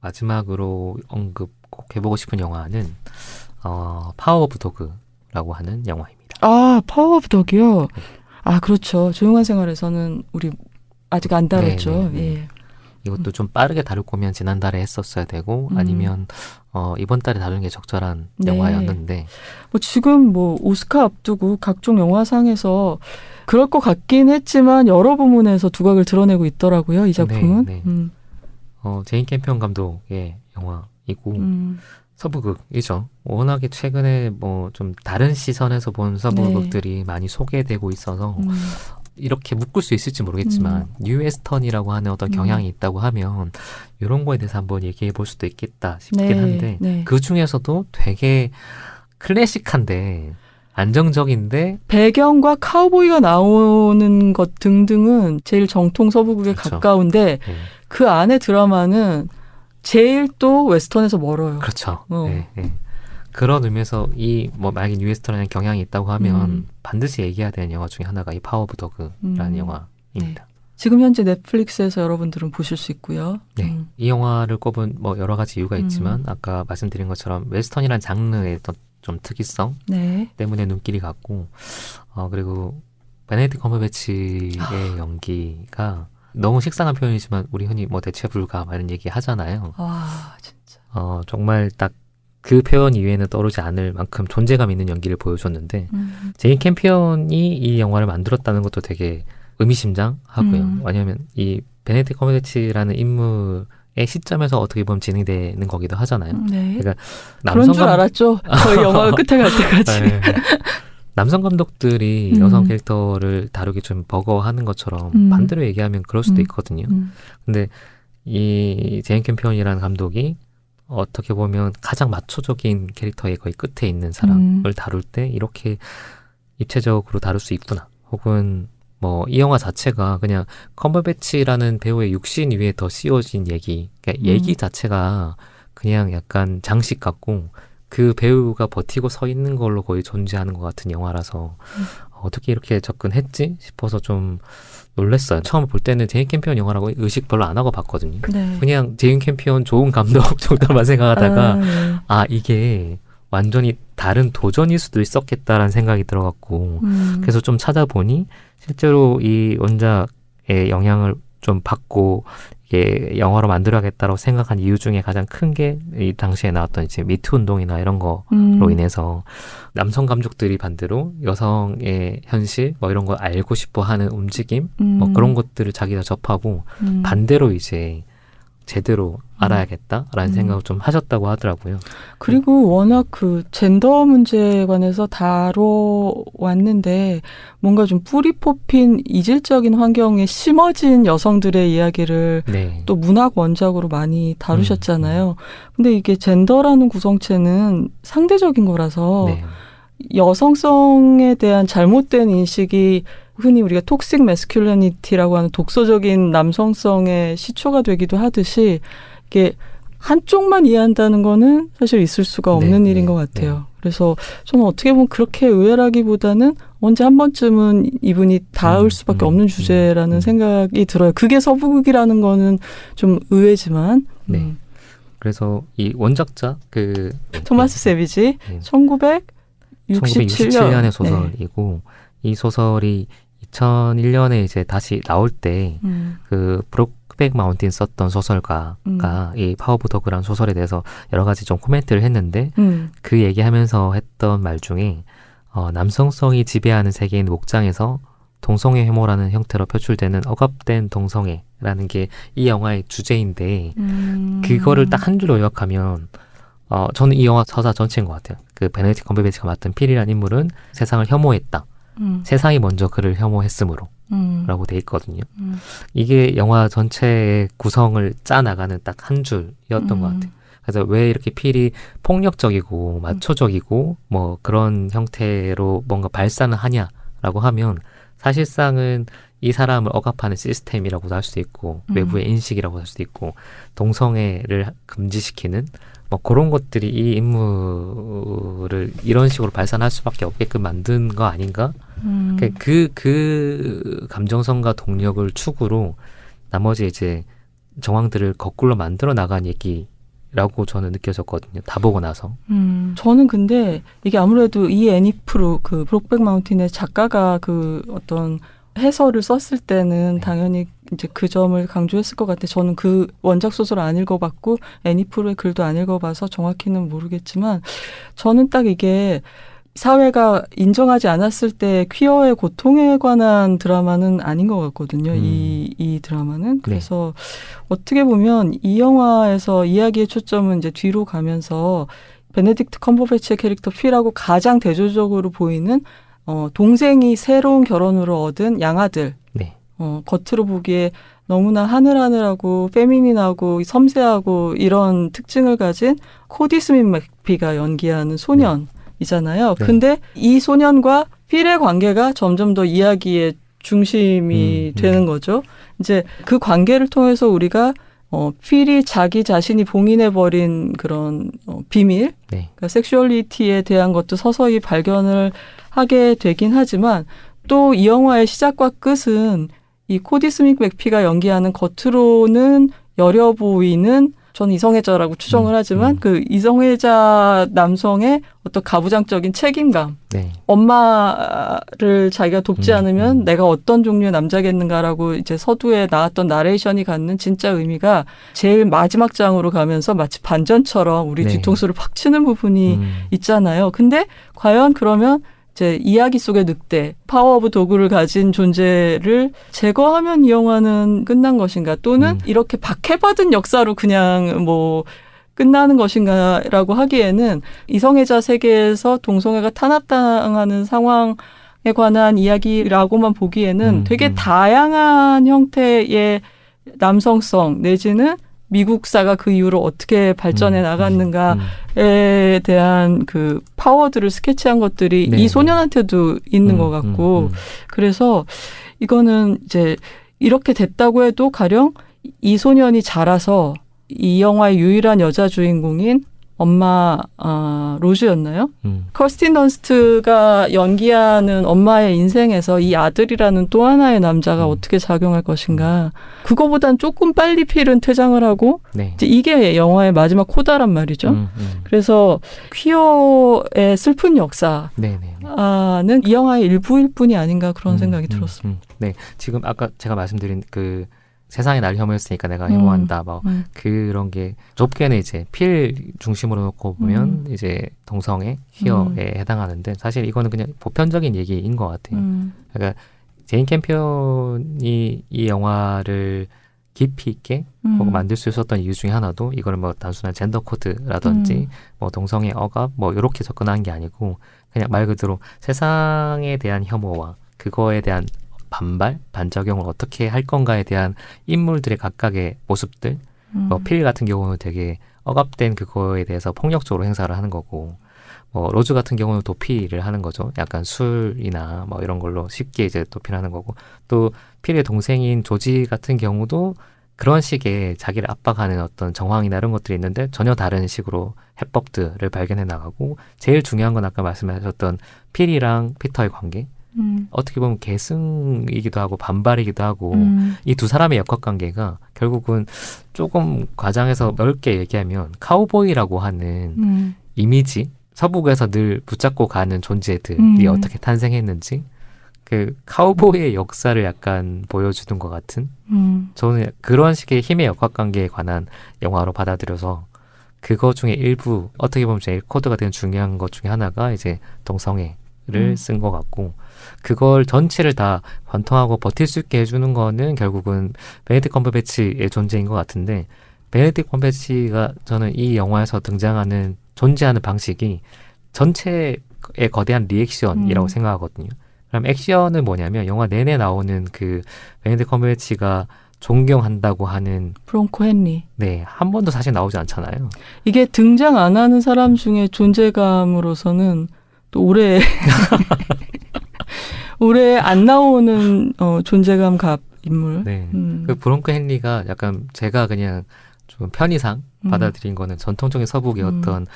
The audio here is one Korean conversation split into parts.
마지막으로 언급 꼭 해보고 싶은 영화는 파워 오브 도그라고 하는 영화입니다. 아, 파워 오브 덕이요? 아, 그렇죠. 조용한 생활에서는 우리 아직 안 다뤘죠. 예. 이것도 좀 빠르게 다룰 거면 지난달에 했었어야 되고 아니면 이번 달에 다루는 게 적절한 영화였는데 뭐 지금 뭐 오스카 앞두고 각종 영화상에서 그럴 것 같긴 했지만 여러 부문에서 두각을 드러내고 있더라고요. 이 작품은. 제인 캠피언 감독의 영화이고 서부극이죠. 워낙에 최근에 뭐 좀 다른 시선에서 본 서부극들이 많이 소개되고 있어서 이렇게 묶을 수 있을지 모르겠지만 뉴웨스턴이라고 하는 어떤 경향이 있다고 하면 이런 거에 대해서 한번 얘기해 볼 수도 있겠다 싶긴 한데 그 중에서도 되게 클래식한데 안정적인데 배경과 카우보이가 나오는 것 등등은 제일 정통 서부극에 그렇죠. 가까운데 그 안에 드라마는 제일 또 웨스턴에서 멀어요. 그렇죠. 그런 의미에서 뭐 만약에 뉴웨스턴에 경향이 있다고 하면 반드시 얘기해야 되는 영화 중에 하나가 이 파워 오브 더그라는 영화입니다. 지금 현재 넷플릭스에서 여러분들은 보실 수 있고요. 이 영화를 꼽은 뭐 여러 가지 이유가 있지만 아까 말씀드린 것처럼 웨스턴이라는 장르의 좀 특이성 때문에 눈길이 갔고 그리고 베네딕트 컴버배치의 연기가 너무 식상한 표현이지만 우리 흔히 뭐 대체 불가 이런 얘기 하잖아요. 아, 진짜. 정말 딱 그 표현 이외에는 떠오르지 않을 만큼 존재감 있는 연기를 보여줬는데 제인 캠피언이 이 영화를 만들었다는 것도 되게 의미심장하고요. 왜냐하면 이 베네딕트 컴버배치라는 인물의 시점에서 어떻게 보면 진행되는 거기도 하잖아요. 그러니까 그런 줄 알았죠. 거의 영화 끝에 갈 때까지. 남성 감독들이 여성 캐릭터를 다루기 좀 버거워하는 것처럼 반대로 얘기하면 그럴 수도 있거든요. 근데 이 제인 캠피언이라는 감독이 어떻게 보면 가장 마초적인 캐릭터의 거의 끝에 있는 사람을 다룰 때 이렇게 입체적으로 다룰 수 있구나. 혹은 뭐 이 영화 자체가 그냥 컴버배치라는 배우의 육신 위에 더 씌워진 얘기, 그러니까 얘기 자체가 그냥 약간 장식 같고 그 배우가 버티고 서 있는 걸로 거의 존재하는 것 같은 영화라서 어떻게 이렇게 접근했지 싶어서 좀 놀랐어요. 처음 볼 때는 제인 캠피언 영화라고 의식 별로 안 하고 봤거든요. 그냥 제인 캠피언 좋은 감독 정도만 생각하다가 이게 완전히 다른 도전일 수도 있었겠다라는 생각이 들어갔고 그래서 좀 찾아보니 실제로 이 원작의 영향을 좀 받고 이게 영화로 만들어야겠다고 생각한 이유 중에 가장 큰 게 이 당시에 나왔던 이제 미투 운동이나 이런 거로 인해서 남성 감독들이 반대로 여성의 현실 뭐 이런 걸 알고 싶어 하는 움직임 뭐 그런 것들을 자기가 접하고 반대로 이제 제대로 알아야겠다라는 생각을 좀 하셨다고 하더라고요. 그리고 워낙 그 젠더 문제에 관해서 다뤄왔는데 뭔가 좀 뿌리 뽑힌 이질적인 환경에 심어진 여성들의 이야기를 또 문학 원작으로 많이 다루셨잖아요. 근데 이게 젠더라는 구성체는 상대적인 거라서 여성성에 대한 잘못된 인식이 흔히 우리가 톡식 매스큘리니티라고 하는 독소적인 남성성의 시초가 되기도 하듯이 이게 한쪽만 이해한다는 거는 사실 있을 수가 없는 일인 것 같아요. 그래서 저는 어떻게 보면 그렇게 의외라기보다는 언제 한 번쯤은 이분이 닿을 수밖에 없는 주제라는 생각이 들어요. 그게 서부극이라는 거는 좀 의외지만. 그래서 이 원작자 토마스 세비지 1967년의 소설이고 이 소설이 2001년에 이제 다시 나올 때 그 브록백 마운틴 썼던 소설가가 이 파워 오브 더그라는 소설에 대해서 여러 가지 좀 코멘트를 했는데 그 얘기하면서 했던 말 중에 남성성이 지배하는 세계인 목장에서 동성애 혐오라는 형태로 표출되는 억압된 동성애라는 게 이 영화의 주제인데 그거를 딱 한 줄로 요약하면 저는 이 영화 서사 전체인 것 같아요. 그 베네딕트 컴버배치가 맡은 필이라는 인물은 세상을 혐오했다. 세상이 먼저 그를 혐오했으므로 라고 돼 있거든요. 이게 영화 전체의 구성을 짜나가는 딱 한 줄이었던 것 같아요. 그래서 왜 이렇게 필이 폭력적이고 마초적이고 뭐 그런 형태로 뭔가 발산을 하냐라고 하면 사실상은 이 사람을 억압하는 시스템이라고도 할 수도 있고 외부의 인식이라고 할 수도 있고 동성애를 금지시키는 뭐 그런 것들이 이 인물을 이런 식으로 발산할 수밖에 없게끔 만든 거 아닌가? 그 감정성과 동력을 축으로 나머지 이제 정황들을 거꾸로 만들어 나간 얘기인 라고 저는 느껴졌거든요. 다 보고 나서. 저는 근데 이게 아무래도 이 애니프루 그 브록백 마운틴의 작가가 그 어떤 해설을 썼을 때는 당연히 이제 그 점을 강조했을 것 같아요. 저는 그 원작 소설을 안 읽어봤고 애니프루의 글도 안 읽어봐서 정확히는 모르겠지만 저는 딱 이게 사회가 인정하지 않았을 때 퀴어의 고통에 관한 드라마는 아닌 것 같거든요. 이 드라마는. 그래서 어떻게 보면 이 영화에서 이야기의 초점은 이제 뒤로 가면서 베네딕트 컴버배치의 캐릭터 필하고 가장 대조적으로 보이는 동생이 새로운 결혼으로 얻은 양아들. 겉으로 보기에 너무나 하늘하늘하고 페미닌하고 섬세하고 이런 특징을 가진 코디 스밋 맥피가 연기하는 소년. 이잖아요. 근데 이 소년과 필의 관계가 점점 더 이야기의 중심이 되는 거죠. 이제 그 관계를 통해서 우리가 필이 자기 자신이 봉인해버린 그런 비밀, 그러니까 섹슈얼리티에 대한 것도 서서히 발견을 하게 되긴 하지만 또 이 영화의 시작과 끝은 이 코디 스밋 맥피가 연기하는 겉으로는 여려 보이는 저는 이성애자라고 추정을 하지만 그 이성애자 남성의 어떤 가부장적인 책임감. 엄마를 자기가 돕지 않으면 내가 어떤 종류의 남자겠는가라고 이제 서두에 나왔던 나레이션이 갖는 진짜 의미가 제일 마지막 장으로 가면서 마치 반전처럼 우리 뒤통수를 팍 치는 부분이 있잖아요. 근데 과연 그러면 이제 이야기 속의 늑대, 파워 오브 도구를 가진 존재를 제거하면 이 영화는 끝난 것인가? 또는 이렇게 박해받은 역사로 그냥 뭐 끝나는 것인가라고 하기에는 이성애자 세계에서 동성애가 탄압당하는 상황에 관한 이야기라고만 보기에는 되게 다양한 형태의 남성성 내지는 미국사가 그 이후로 어떻게 발전해 나갔는가에 대한 그 파워들을 스케치한 것들이 이 소년한테도 있는 것 같고 그래서 이거는 이제 이렇게 됐다고 해도 가령 이 소년이 자라서 이 영화의 유일한 여자 주인공인 엄마 로즈였나요? 커스틴 던스트가 연기하는 엄마의 인생에서 이 아들이라는 또 하나의 남자가 어떻게 작용할 것인가. 그거보단 조금 빨리 필은 퇴장을 하고 이제 이게 영화의 마지막 코다란 말이죠. 그래서 퀴어의 슬픈 역사는 이 영화의 일부일 뿐이 아닌가 그런 생각이 들었습니다. 네, 지금 아까 제가 말씀드린 그 세상에 날 혐오했으니까 내가 혐오한다. 뭐 그런 게 좁게는 이제 필 중심으로 놓고 보면 이제 동성애, 퀴어에 해당하는데 사실 이거는 그냥 보편적인 얘기인 것 같아요. 그러니까 제인 캠피언이 이 영화를 깊이 있게 만들 수 있었던 이유 중에 하나도 이거는 뭐 단순한 젠더 코드라든지 뭐 동성애 억압 뭐 이렇게 접근한 게 아니고 그냥 말 그대로 세상에 대한 혐오와 그거에 대한 반작용을 어떻게 할 건가에 대한 인물들의 각각의 모습들, 뭐 필 같은 경우는 되게 억압된 그거에 대해서 폭력적으로 행사를 하는 거고, 뭐 로즈 같은 경우는 도피를 하는 거죠. 약간 술이나 뭐 이런 걸로 쉽게 이제 도피를 하는 거고, 또 필의 동생인 조지 같은 경우도 그런 식의 자기를 압박하는 어떤 정황이나 이런 것들이 있는데 전혀 다른 식으로 해법들을 발견해 나가고, 제일 중요한 건 아까 말씀하셨던 필이랑 피터의 관계. 어떻게 보면 계승이기도 하고 반발이기도 하고 이 두 사람의 역학관계가 결국은 조금 과장해서 넓게 얘기하면 카우보이라고 하는 이미지, 서북에서 늘 붙잡고 가는 존재들이 어떻게 탄생했는지 그 카우보이의 역사를 약간 보여주는 것 같은 저는 그런 식의 힘의 역학관계에 관한 영화로 받아들여서 그거 중에 일부 어떻게 보면 제일 코드가 되는 중요한 것 중에 하나가 이제 동성애를 쓴 것 같고 그걸 전체를 다 관통하고 버틸 수 있게 해주는 거는 결국은 베네딕트 컴버배치의 존재인 것 같은데 베네딕트 컴버배치가 저는 이 영화에서 등장하는 존재하는 방식이 전체의 거대한 리액션이라고 생각하거든요. 그럼 액션은 뭐냐면 영화 내내 나오는 그 베네딕트 컴버배치가 존경한다고 하는 브론코 헨리. 네, 한 번도 사실 나오지 않잖아요. 이게 등장 안 하는 사람 중에 존재감으로서는 또 올해 안 나오는 존재감 갑 인물. 네. 그 브론코 헨리가 약간 제가 그냥 좀 편의상 받아들인 거는 전통적인 서북의 어떤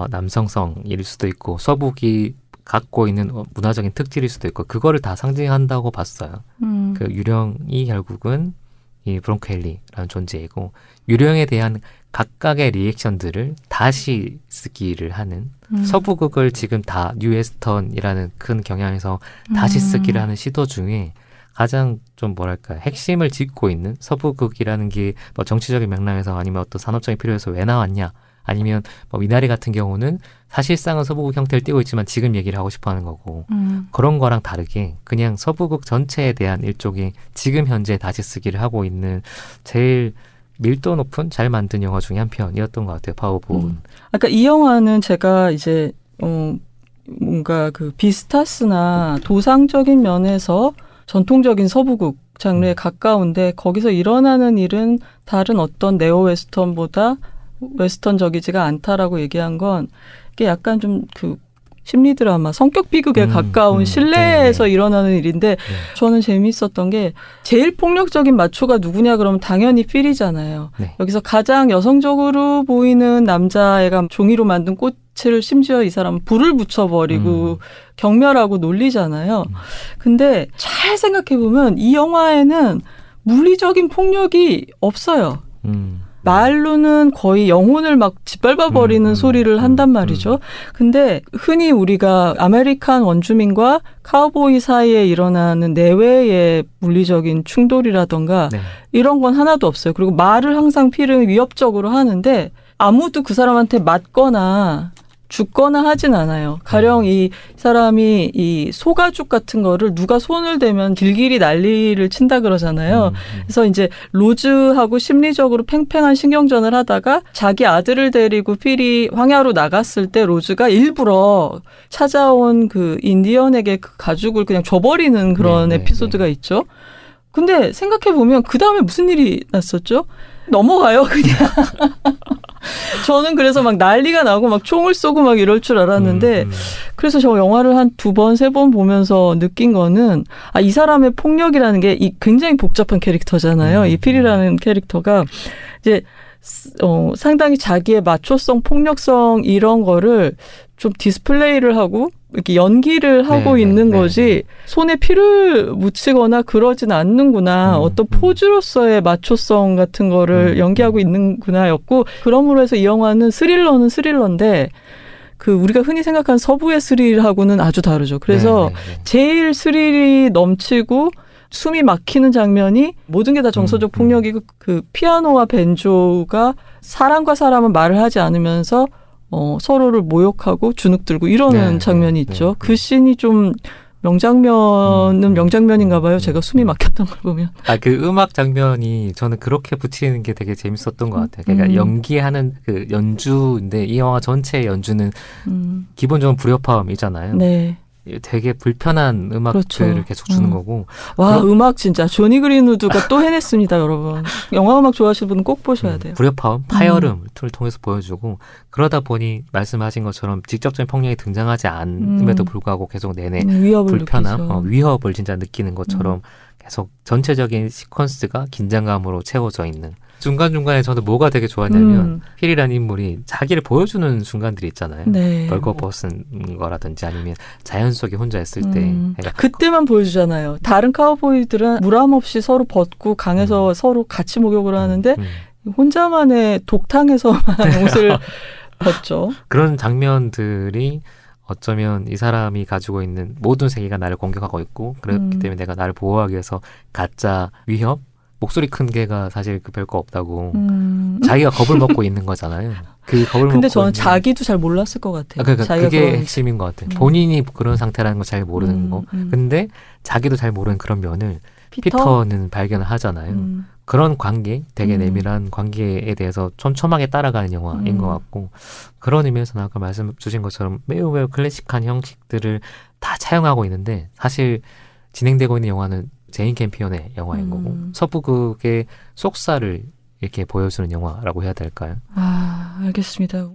남성성일 수도 있고 서북이 갖고 있는 문화적인 특질일 수도 있고 그거를 다 상징한다고 봤어요. 그 유령이 결국은 이 브론코 헨리라는 존재이고 유령에 대한 각각의 리액션들을 다시 쓰기를 하는 서부극을 지금 다 뉴웨스턴이라는 큰 경향에서 다시 쓰기를 하는 시도 중에 가장 좀 뭐랄까 핵심을 짚고 있는 서부극이라는 게 뭐 정치적인 맥락에서 아니면 어떤 산업적인 필요에서 왜 나왔냐 아니면 뭐 미나리 같은 경우는 사실상은 서부극 형태를 띠고 있지만 지금 얘기를 하고 싶어 하는 거고 그런 거랑 다르게 그냥 서부극 전체에 대한 일종의 지금 현재 다시 쓰기를 하고 있는 제일 밀도 높은 잘 만든 영화 중에 한 편이었던 것 같아요. 파워보은. 아까 이 영화는 제가 이제 뭔가 그 비스타스나 도상적인 면에서 전통적인 서부극 장르에 가까운데 거기서 일어나는 일은 다른 어떤 네오 웨스턴보다 웨스턴적이지가 않다라고 얘기한 건 이게 약간 좀 그 심리 드라마, 성격 비극에 가까운 실내에서 네. 일어나는 일인데 저는 재미있었던 게 제일 폭력적인 마초가 누구냐 그러면 당연히 필이잖아요. 네. 여기서 가장 여성적으로 보이는 남자애가 종이로 만든 꽃을 심지어 이 사람은 불을 붙여버리고 경멸하고 놀리잖아요. 근데 잘 생각해보면 이 영화에는 물리적인 폭력이 없어요. 말로는 거의 영혼을 막 짓밟아버리는 소리를 한단 말이죠. 근데 흔히 우리가 아메리칸 원주민과 카우보이 사이에 일어나는 내외의 물리적인 충돌이라던가 네. 이런 건 하나도 없어요. 그리고 말을 항상 필은 위협적으로 하는데 아무도 그 사람한테 맞거나 죽거나 하진 않아요. 가령 이 사람이 이 소가죽 같은 거를 누가 손을 대면 길길이 난리를 친다 그러잖아요. 그래서 이제 로즈하고 심리적으로 팽팽한 신경전을 하다가 자기 아들을 데리고 필이 황야로 나갔을 때 로즈가 일부러 찾아온 그 인디언에게 그 가죽을 그냥 줘버리는 그런 에피소드가 있죠. 근데 생각해보면 그 다음에 무슨 일이 났었죠? 넘어가요, 그냥. 저는 그래서 막 난리가 나고 막 총을 쏘고 막 이럴 줄 알았는데 그래서 저 영화를 한 2번, 3번 보면서 느낀 거는 이 사람의 폭력이라는 게 이 굉장히 복잡한 캐릭터잖아요. 이 필이라는 캐릭터가 이제 상당히 자기의 마초성, 폭력성 이런 거를 좀 디스플레이를 하고 이렇게 연기를 하고 있는 거지 손에 피를 묻히거나 그러진 않는구나. 어떤 포즈로서의 마초성 같은 거를 연기하고 있는구나였고 그러므로 해서 이 영화는 스릴러는 스릴러인데 그 우리가 흔히 생각하는 서부의 스릴하고는 아주 다르죠. 그래서 제일 스릴이 넘치고 숨이 막히는 장면이 모든 게 다 정서적 폭력이고 그 피아노와 벤조가 사람과 사람은 말을 하지 않으면서 서로를 모욕하고 주눅들고 이러는 장면이 있죠. 그 씬이 좀 명장면은 명장면인가 봐요. 제가 숨이 막혔던 걸 보면. 그 음악 장면이 저는 그렇게 붙이는 게 되게 재밌었던 것 같아요. 그러니까 연기하는 그 연주인데 이 영화 전체의 연주는 기본적으로 불협화음이잖아요. 네. 되게 불편한 음악들을 계속 주는 거고. 와, 음악 진짜 조니 그린우드가 또 해냈습니다, 여러분. 영화 음악 좋아하시는 분은 꼭 보셔야 돼요. 불협화음, 파열음을 통해서 보여주고 그러다 보니 말씀하신 것처럼 직접적인 폭력이 등장하지 않음에도 불구하고 계속 내내 위협을 불편함, 위협을 진짜 느끼는 것처럼 계속 전체적인 시퀀스가 긴장감으로 채워져 있는. 중간중간에 저는 뭐가 되게 좋았냐면 필이라는 인물이 자기를 보여주는 순간들이 있잖아요. 벌거벗은 거라든지 아니면 자연 속에 혼자 있을 때. 그러니까 그때만 보여주잖아요. 다른 카우보이들은 무람 없이 서로 벗고 강에서 서로 같이 목욕을 하는데 혼자만의 독탕에서만 옷을 벗죠. 그런 장면들이 어쩌면 이 사람이 가지고 있는 모든 세계가 나를 공격하고 있고 그렇기 때문에 내가 나를 보호하기 위해서 가짜 위협? 목소리 큰 개가 사실 그 별거 없다고 자기가 겁을 먹고 있는 거잖아요. 그 겁을 근데 먹고 저는 자기도 잘 몰랐을 것 같아요. 그러니까 그게 핵심인 것 같아요. 본인이 그런 상태라는 걸 잘 모르는 거. 근데 자기도 잘 모르는 그런 면을 피터는 발견을 하잖아요. 그런 관계, 되게 내밀한 관계에 대해서 촘촘하게 따라가는 영화인 것 같고 그런 의미에서는 아까 말씀 주신 것처럼 매우 클래식한 형식들을 다 차용하고 있는데 사실 진행되고 있는 영화는 제인 캠피언의 영화인 거고 서부극의 속살을 이렇게 보여주는 영화라고 해야 될까요? 알겠습니다.